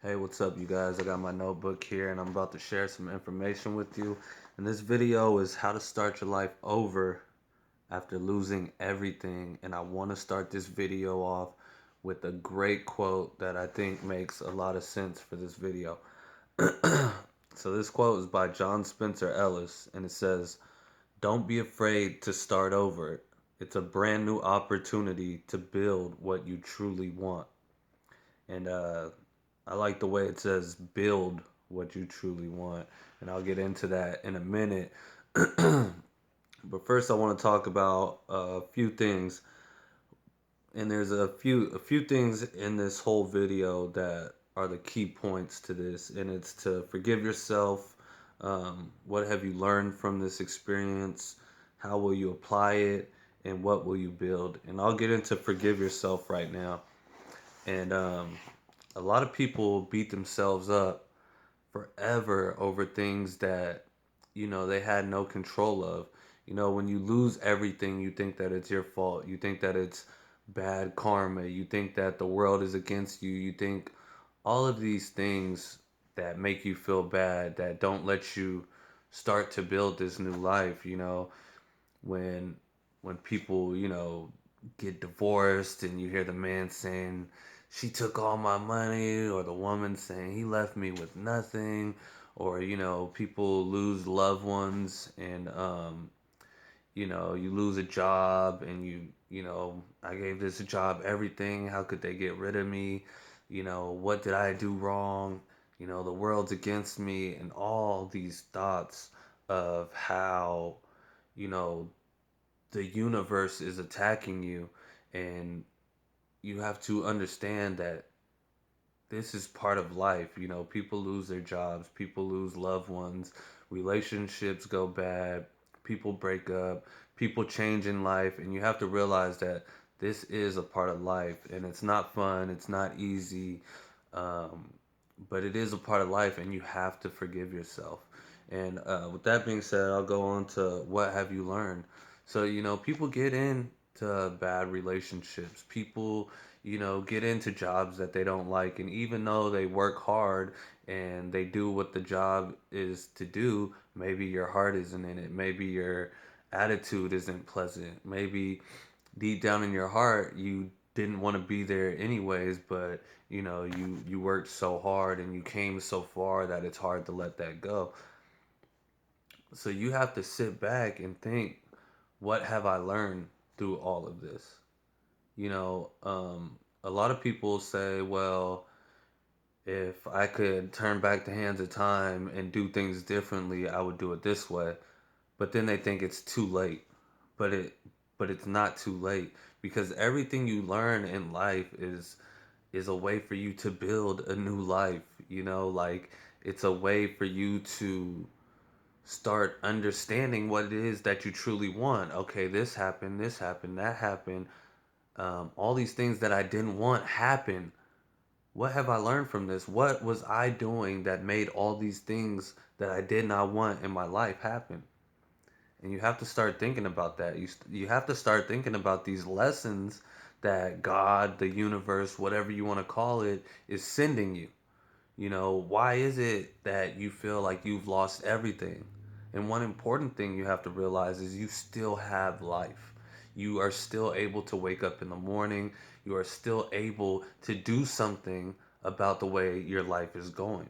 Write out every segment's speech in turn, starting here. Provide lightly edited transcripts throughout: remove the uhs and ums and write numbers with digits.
Hey, what's up, you guys? I got my notebook here and I'm about to share some information with you. And this video is how to start your life over after losing everything. And I want to start this video off with a great quote that I think makes a lot of sense for this video. So, this quote is by John Spencer Ellis and it says, "Don't be afraid to start over. It's a brand new opportunity to build what you truly want." And I like the way it says build what you truly want. And I'll get into that in a minute. But first, I want to talk about a few things. And there's a few things in this whole video that are the key points to this. And it's to forgive yourself. What have you learned from this experience? How will you apply it? And what will you build? And I'll get into forgive yourself right now. And a lot of people beat themselves up forever over things that they had no control of. When you lose everything, you think that it's your fault. You think that it's bad karma. You think that the world is against you. You think all of these things that make you feel bad, that don't let you start to build this new life. When people, get divorced and you hear the man saying, "She took all my money," or the woman saying, "He left me with nothing," or, people lose loved ones and, you lose a job and I gave this job everything. How could they get rid of me? What did I do wrong? The world's against me, and all these thoughts of how, you know, the universe is attacking you, and you have to understand that this is part of life. People lose their jobs, people lose loved ones, relationships go bad, people break up, people change in life, and you have to realize that this is a part of life, and it's not fun, it's not easy, um, but it is a part of life, and you have to forgive yourself. And with that being said, I'll go on to what have you learned. So, people get into bad relationships. People, get into jobs that they don't like. And even though they work hard and they do what the job is to do, maybe your heart isn't in it. Maybe your attitude isn't pleasant. Maybe deep down in your heart, you didn't want to be there anyways, but you worked so hard and you came so far that it's hard to let that go. So you have to sit back and think, what have I learned through all of this? A lot of people say, well, if I could turn back the hands of time and do things differently, I would do it this way. But then they think it's too late. But it's not too late, because everything you learn in life is a way for you to build a new life, like it's a way for you to start understanding what it is that you truly want. Okay, this happened, that happened. All these things that I didn't want happen. What have I learned from this? What was I doing that made all these things that I did not want in my life happen? And you have to start thinking about that. You have to start thinking about these lessons that God, the universe, whatever you want to call it, is sending you. Why is it that you feel like you've lost everything? And one important thing you have to realize is you still have life. You are still able to wake up in the morning. You are still able to do something about the way your life is going.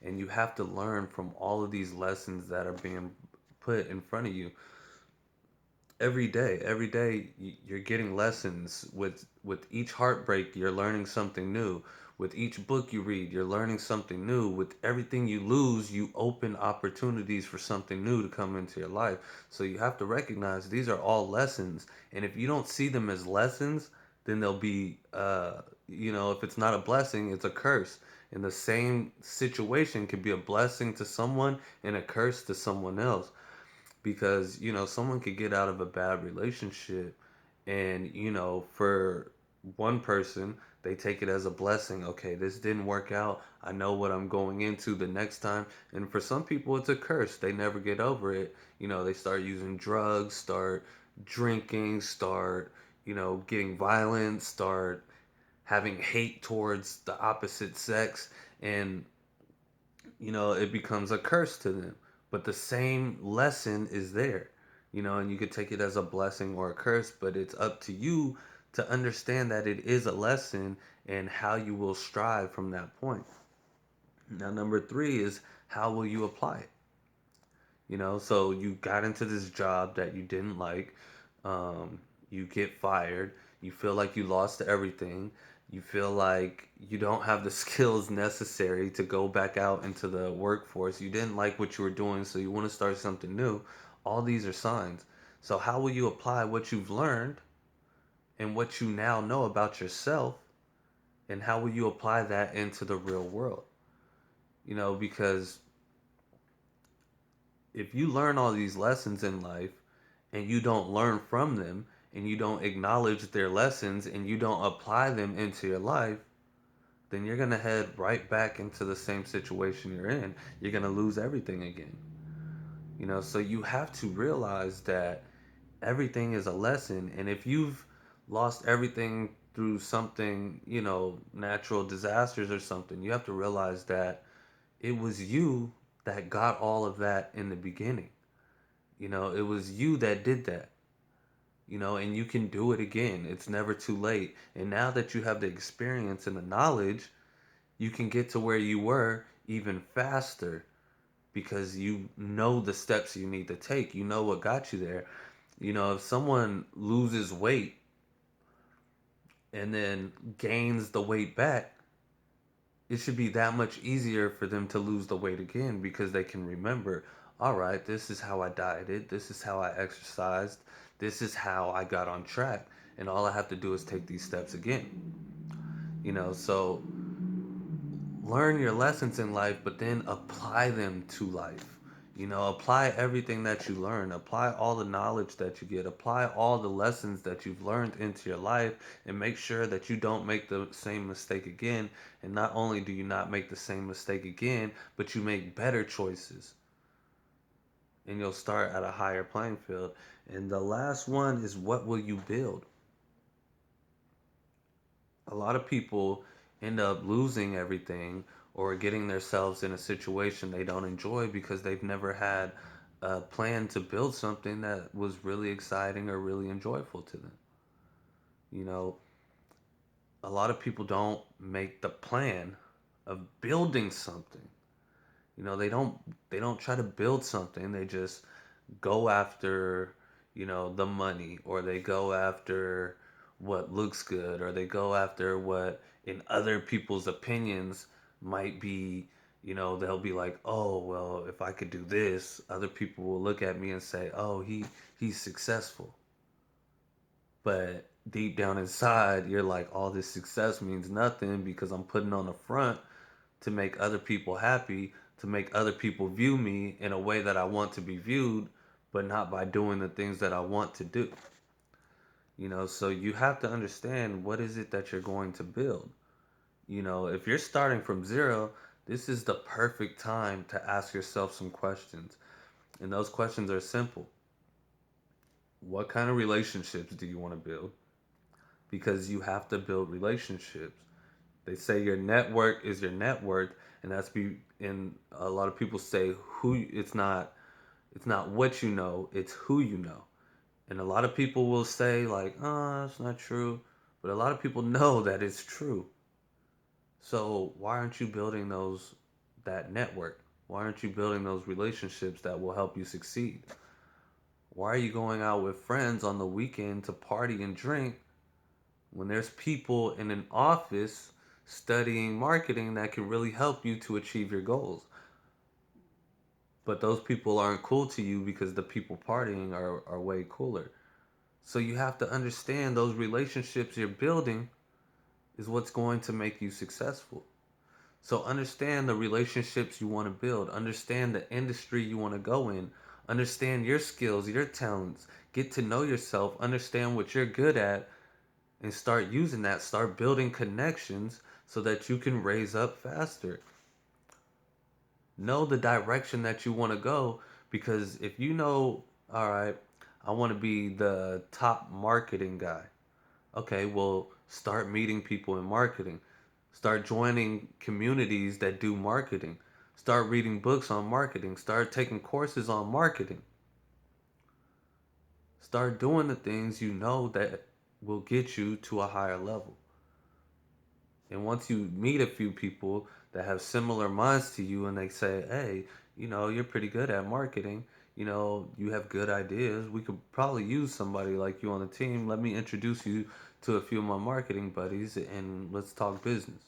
And you have to learn from all of these lessons that are being put in front of you every day. Every day you're getting lessons. With each heartbreak, you're learning something new. With each book you read, you're learning something new. With everything you lose, you open opportunities for something new to come into your life. So you have to recognize these are all lessons, and if you don't see them as lessons, then they'll be if it's not a blessing, it's a curse. And the same situation could be a blessing to someone and a curse to someone else, because someone could get out of a bad relationship, and for one person, they take it as a blessing. Okay, this didn't work out, I know what I'm going into the next time. And for some people, it's a curse. They never get over it. They start using drugs, start drinking, start getting violent, start having hate towards the opposite sex, and it becomes a curse to them. But the same lesson is there, and you could take it as a blessing or a curse, but it's up to you to understand that it is a lesson and how you will strive from that point. Now, number three is, how will you apply it? So you got into this job that you didn't like. You get fired. You feel like you lost everything. You feel like you don't have the skills necessary to go back out into the workforce. You didn't like what you were doing, so you want to start something new. All these are signs. So, how will you apply what you've learned and what you now know about yourself? And how will you apply that into the real world? Because if you learn all these lessons in life and you don't learn from them and you don't acknowledge their lessons and you don't apply them into your life, then you're going to head right back into the same situation you're in. You're going to lose everything again. So you have to realize that everything is a lesson. And if you've lost everything through something, natural disasters or something, you have to realize that it was you that got all of that in the beginning. It was you that did that. And you can do it again. It's never too late. And now that you have the experience and the knowledge, you can get to where you were even faster because you know the steps you need to take. You know what got you there. If someone loses weight and then gains the weight back, it should be that much easier for them to lose the weight again because they can remember, all right, this is how I dieted, this is how I exercised, this is how I got on track, and all I have to do is take these steps again. So learn your lessons in life, but then apply them to life. Apply everything that you learn, apply all the knowledge that you get, apply all the lessons that you've learned into your life, and make sure that you don't make the same mistake again. And not only do you not make the same mistake again, but you make better choices, and you'll start at a higher playing field. And the last one is, what will you build? A lot of people end up losing everything or getting themselves in a situation they don't enjoy because they've never had a plan to build something that was really exciting or really enjoyable to them. You know, a lot of people don't make the plan of building something. They don't try to build something. They just go after, the money, or they go after what looks good, or they go after what in other people's opinions might be, they'll be like, "Oh, well, if I could do this, other people will look at me and say, "Oh, he's successful." But deep down inside, you're like, all this success means nothing because I'm putting on the front to make other people happy, to make other people view me in a way that I want to be viewed, but not by doing the things that I want to do. So you have to understand, what is it that you're going to build. If you're starting from zero, this is the perfect time to ask yourself some questions. And those questions are simple. What kind of relationships do you want to build? Because you have to build relationships. They say your network is your net worth, and and a lot of people say, it's not what you know, it's who you know. And a lot of people will say, like, "Oh, that's not true," but a lot of people know that it's true. So why aren't you building that network? Why aren't you building those relationships that will help you succeed? Why are you going out with friends on the weekend to party and drink when there's people in an office studying marketing that can really help you to achieve your goals? But those people aren't cool to you because the people partying are way cooler. So you have to understand, those relationships you're building is what's going to make you successful. So understand the relationships you want to build. Understand the industry you want to go in. Understand your skills, your talents. Get to know yourself. Understand what you're good at, and start using that. Start building connections so that you can raise up faster. Know the direction that you want to go, because if you know, all right, I want to be the top marketing guy. Okay, well, Start meeting people in marketing. Start joining communities that do marketing. Start reading books on marketing. Start taking courses on marketing. Start doing the things you know that will get you to a higher level. And once you meet a few people that have similar minds to you and they say, hey, you're pretty good at marketing, you have good ideas, we could probably use somebody like you on the team. Let me introduce you to a few of my marketing buddies and let's talk business.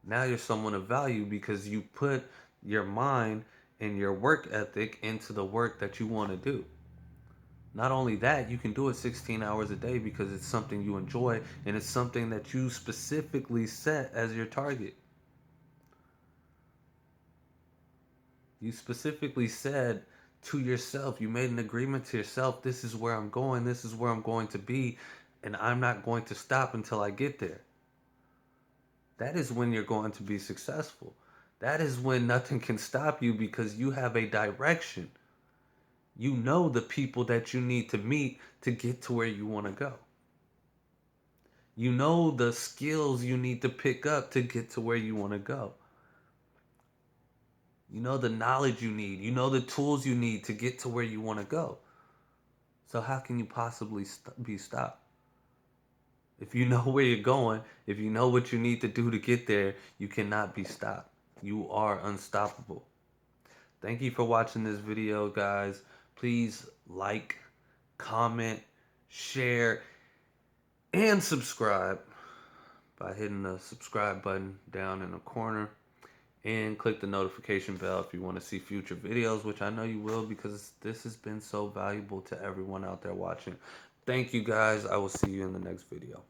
Now you're someone of value because you put your mind and your work ethic into the work that you want to do. Not only that, you can do it 16 hours a day because it's something you enjoy and it's something that you specifically set as your target. You specifically said to yourself, you made an agreement to yourself, this is where I'm going, this is where I'm going to be, and I'm not going to stop until I get there. That is when you're going to be successful. That is when nothing can stop you because you have a direction. You know the people that you need to meet to get to where you want to go. You know the skills you need to pick up to get to where you want to go. You know the knowledge you need. You know the tools you need to get to where you want to go. So how can you possibly be stopped? If you know where you're going, if you know what you need to do to get there, you cannot be stopped. You are unstoppable. Thank you for watching this video, guys. Please like, comment, share, and subscribe by hitting the subscribe button down in the corner. And click the notification bell if you want to see future videos, which I know you will because this has been so valuable to everyone out there watching. Thank you, guys. I will see you in the next video.